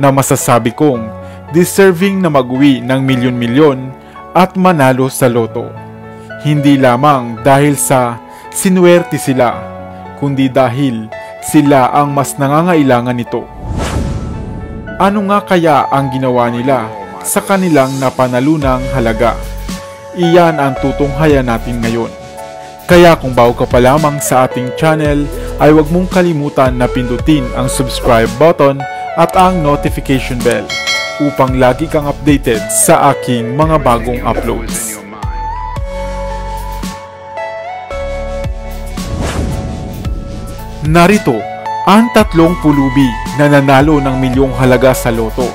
na masasabi kong deserving na mag-uwi ng milyon-milyon at manalo sa loto. Hindi lamang dahil sa sinuwerte sila, kundi dahil sila ang mas nangangailangan nito. Ano nga kaya ang ginawa nila sa kanilang napanalunang halaga? Iyan ang tutunghayan natin ngayon. Kaya kung bago ka pa lamang sa ating channel, ay huwag mong kalimutan na pindutin ang subscribe button at ang notification bell upang lagi kang updated sa aking mga bagong uploads. Narito ang 3 pulubi na nanalo ng milyong halaga sa loto.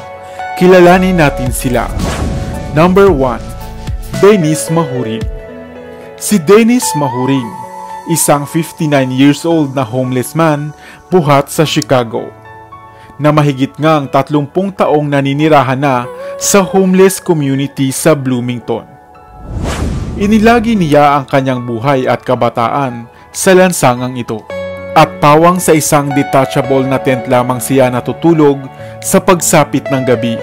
Kilalanin natin sila. Number 1. Dennis Mahurin. Si Dennis Mahurin, isang 59 years old na homeless man buhat sa Chicago, na mahigit ngang 30 taong naninirahan na sa homeless community sa Bloomington. Inilagi niya ang kanyang buhay at kabataan sa lansangang ito. At pawang sa isang detachable na tent lamang siya natutulog sa pagsapit ng gabi.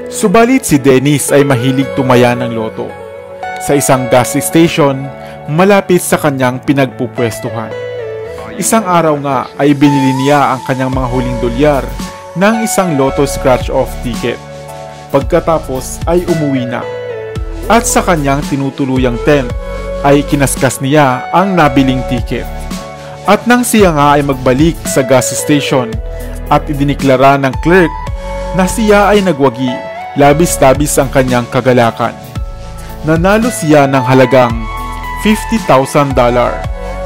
Subalit si Dennis ay mahilig tumaya ng loto sa isang gas station malapit sa kanyang pinagpupwestuhan. Isang araw nga ay binili niya ang kanyang mga huling dolyar ng isang loto scratch-off ticket. Pagkatapos ay umuwi na. At sa kanyang tinutuluyang tent ay kinaskas niya ang nabiling ticket. At nang siya nga ay magbalik sa gas station at idiniklara ng clerk na siya ay nagwagi, labis-labis ang kanyang kagalakan. Nanalo siya ng halagang $50,000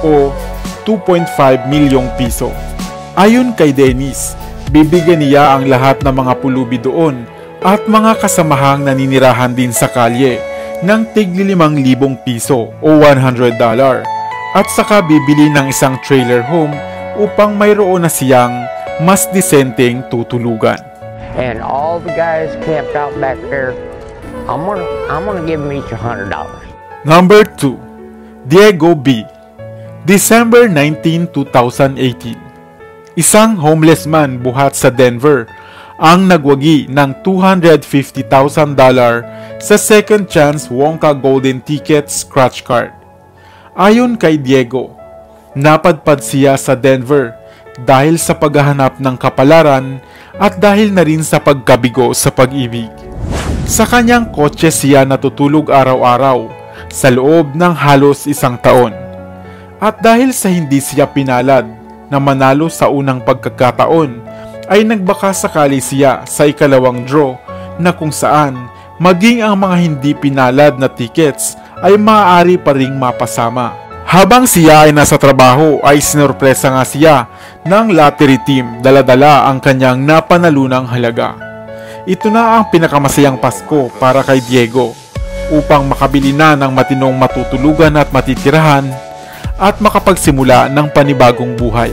o 2.5 milyong piso. Ayon kay Dennis, bibigyan niya ang lahat ng mga pulubi doon at mga kasamahang naninirahan din sa kalye ng tigli 5,000 piso o $100 at saka bibili ng isang trailer home upang mayroon na siyang mas disenteng tutulugan. And all the guys camped out back there. I'm gonna give them each $100. Number 2. Diego B. December 19, 2018. Isang homeless man buhat sa Denver ang nagwagi ng $250,000 sa second chance Wonka Golden Ticket scratch card. Ayon kay Diego, napadpad siya sa Denver dahil sa paghahanap ng kapalaran at dahil na rin sa pagkabigo sa pag-ibig. Sa kanyang kotse siya natutulog araw-araw sa loob ng halos 1 taon. At dahil sa hindi siya pinalad na manalo sa unang pagkakataon, ay nagbaka sakali siya sa ikalawang draw na kung saan maging ang mga hindi pinalad na tickets ay maaari pa ring mapasama. Habang siya ay nasa trabaho ay sinurpresa nga siya ng lottery team, dala-dala ang kanyang napanalunang halaga. Ito na ang pinakamasayang Pasko para kay Diego upang makabili na ng matinong matutulugan at matitirahan at makapagsimula ng panibagong buhay.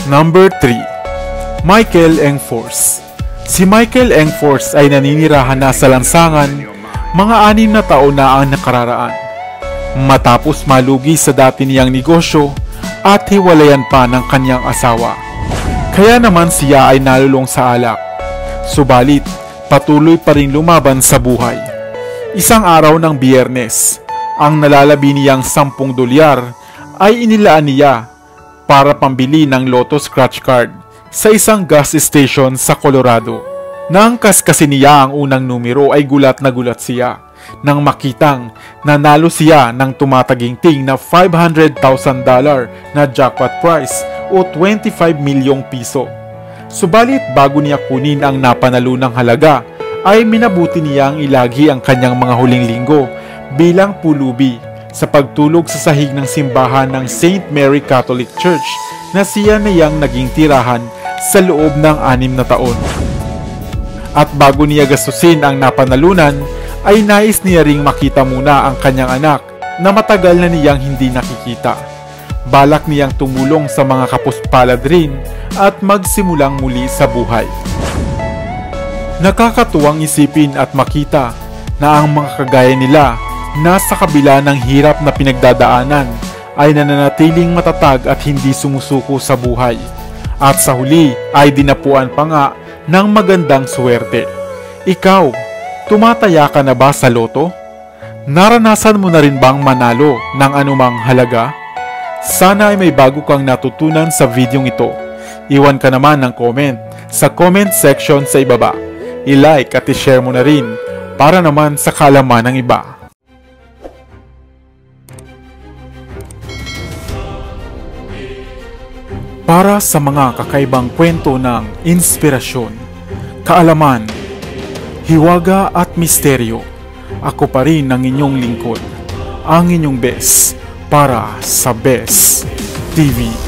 Number 3. Michael Engforce. Si Michael Engforce ay naninirahan na sa lansangan mga 6 na taon na ang nakararaan, matapos malugi sa dati niyang negosyo at hiwalayan pa ng kanyang asawa. Kaya naman siya ay nalulong sa alak. Subalit, patuloy pa rin lumaban sa buhay. Isang araw ng Biyernes, ang nalalabi niyang $10 ay inilaan niya para pambili ng Lotto scratch card sa isang gas station sa Colorado. Nang kaskasin niya ang unang numero ay gulat na gulat siya nang makitang nanalo siya ng tumataginting na $500,000 na jackpot prize o 25 milyong piso. Subalit bago niya kunin ang napanalunang halaga ay minabuti niyang ilagi ang kanyang mga huling linggo bilang pulubi sa pagtulog sa sahig ng simbahan ng St. Mary Catholic Church na siya niyang naging tirahan sa loob ng 6 na taon. At bago niya gastusin ang napanalunan, ay nais niya ring makita muna ang kanyang anak na matagal na niyang hindi nakikita. Balak niyang tumulong sa mga kapuspalad rin at magsimulang muli sa buhay. Nakakatuwang isipin at makita na ang mga kagaya nila na sa kabila ng hirap na pinagdadaanan ay nananatiling matatag at hindi sumusuko sa buhay. At sa huli ay dinapuan pa nga ng magandang swerte. Ikaw, tumataya ka na ba sa loto? Naranasan mo na rin bang manalo ng anumang halaga? Sana ay may bago kang natutunan sa videong ito. Iwan ka naman ng comment sa comment section sa ibaba. I-like at i-share mo na rin para naman sa kaalaman ng iba. Para sa mga kakaibang kwento ng inspirasyon, kaalaman, hiwaga at misteryo, ako pa rin ang inyong lingkod, ang inyong best para sa Best TV.